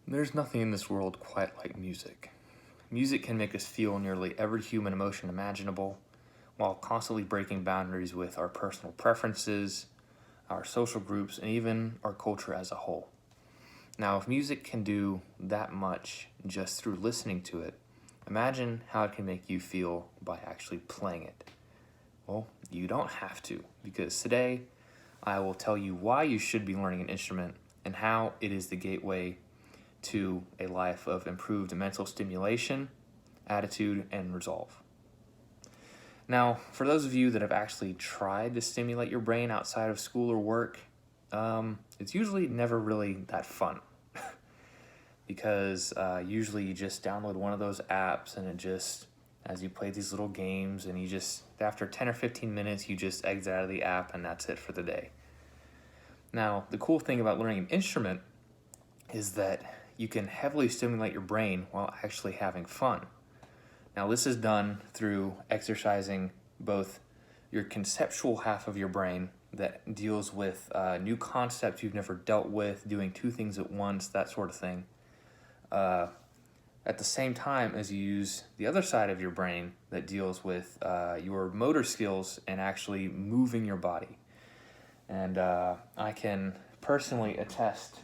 There's nothing in this world quite like music. Music can make us feel nearly every human emotion imaginable, while constantly breaking boundaries with our personal preferences, our social groups, and even our culture as a whole. Now, if music can do that much just through listening to it, imagine how it can make you feel by actually playing it. Well, you don't have to, because today I will tell you why you should be learning an instrument and how it is the gateway to a life of improved mental stimulation, attitude, and resolve. Now, for those of you that have actually tried to stimulate your brain outside of school or work, it's usually never really that fun because usually you just download one of those apps and it just, as you play these little games, and you just, after 10 or 15 minutes, you just exit out of the app and that's it for the day. Now, the cool thing about learning an instrument is that you can heavily stimulate your brain while actually having fun. Now, this is done through exercising both your conceptual half of your brain that deals with new concepts you've never dealt with, doing two things at once, that sort of thing, at the same time as you use the other side of your brain that deals with your motor skills and actually moving your body. And I can personally attest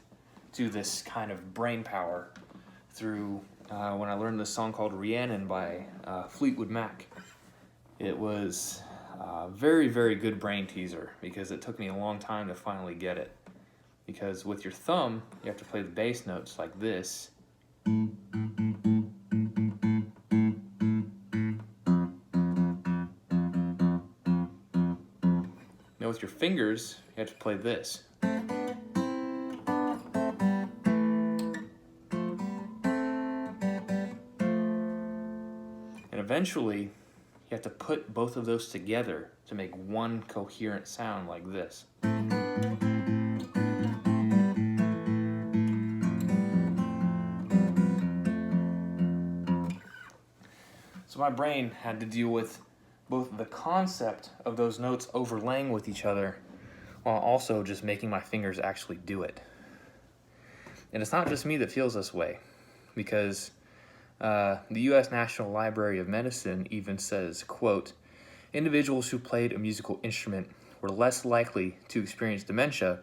to this kind of brain power through when I learned this song called Rhiannon by Fleetwood Mac. It was a very, very good brain teaser because it took me a long time to finally get it. Because with your thumb, you have to play the bass notes like this. Now with your fingers, you have to play this. And eventually, you have to put both of those together to make one coherent sound like this. So my brain had to deal with both the concept of those notes overlaying with each other while also just making my fingers actually do it. And it's not just me that feels this way, because the U.S. National Library of Medicine even says, quote, individuals who played a musical instrument were less likely to experience dementia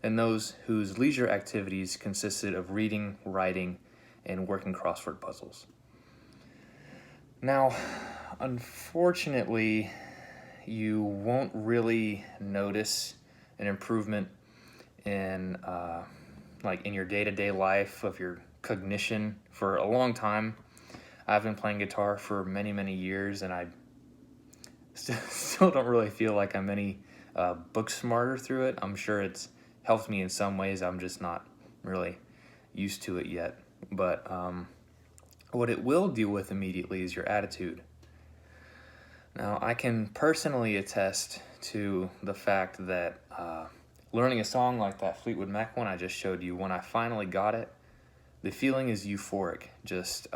than those whose leisure activities consisted of reading, writing, and working crossword puzzles. Now, unfortunately, you won't really notice an improvement in in your day-to-day life of your cognition for a long time. I've been playing guitar for many, many years, and I still don't really feel like I'm any book smarter through it. I'm sure it's helped me in some ways. I'm just not really used to it yet. But what it will deal with immediately is your attitude. Now, I can personally attest to the fact that learning a song like that Fleetwood Mac one I just showed you, when I finally got it, the feeling is euphoric. Just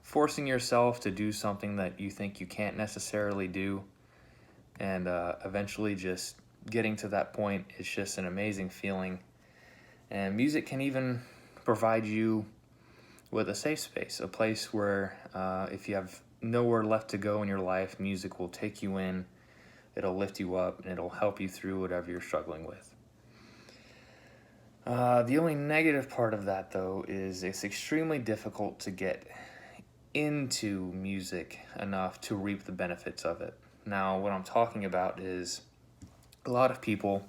forcing yourself to do something that you think you can't necessarily do, and eventually just getting to that point is just an amazing feeling. And music can even provide you with a safe space, a place where if you have nowhere left to go in your life, music will take you in, it'll lift you up, and it'll help you through whatever you're struggling with. The only negative part of that, though, is it's extremely difficult to get into music enough to reap the benefits of it. Now, what I'm talking about is a lot of people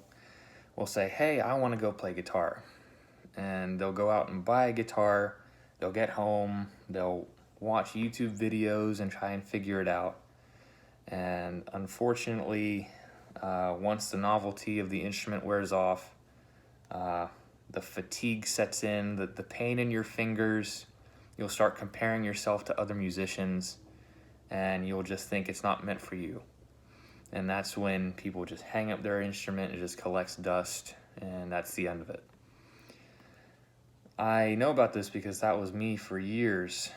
will say, hey, I want to go play guitar. And they'll go out and buy a guitar, they'll get home, they'll watch YouTube videos and try and figure it out. And unfortunately, once the novelty of the instrument wears off, the fatigue sets in, the pain in your fingers, you'll start comparing yourself to other musicians, and you'll just think it's not meant for you. And that's when people just hang up their instrument, it just collects dust, and that's the end of it. I know about this because that was me for years.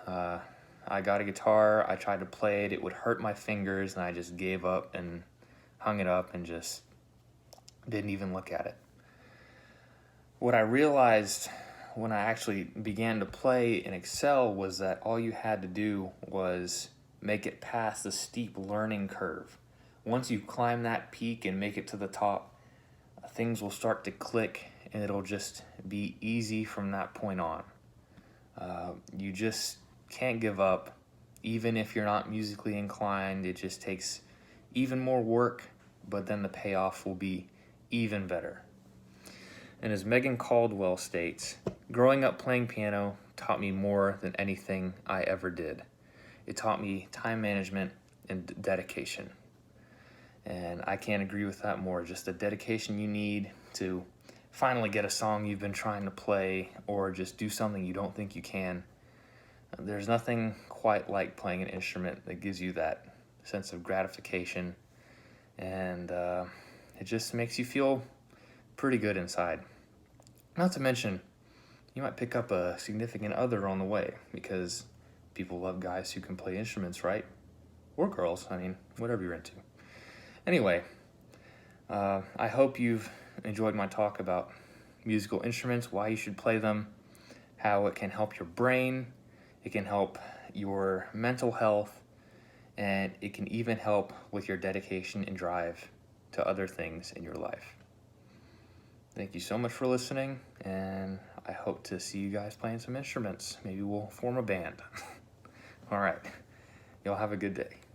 I got a guitar, I tried to play it, it would hurt my fingers, and I just gave up and hung it up and just didn't even look at it. What I realized when I actually began to play and excel was that all you had to do was make it past the steep learning curve. Once you climb that peak and make it to the top, things will start to click and it'll just be easy from that point on. You just can't give up, even if you're not musically inclined. It just takes even more work, but then the payoff will be even better. And as Megan Caldwell states, growing up playing piano taught me more than anything I ever did. It taught me time management and dedication. And I can't agree with that more. Just the dedication you need to finally get a song you've been trying to play, or just do something you don't think you can. There's nothing quite like playing an instrument that gives you that sense of gratification, and it just makes you feel pretty good inside. Not to mention, you might pick up a significant other on the way, because people love guys who can play instruments, right? Or girls, I mean, whatever you're into. Anyway, I hope you've enjoyed my talk about musical instruments, why you should play them, how it can help your brain, it can help your mental health, and it can even help with your dedication and drive to other things in your life. Thank you so much for listening, and I hope to see you guys playing some instruments. Maybe we'll form a band. All right. Y'all have a good day.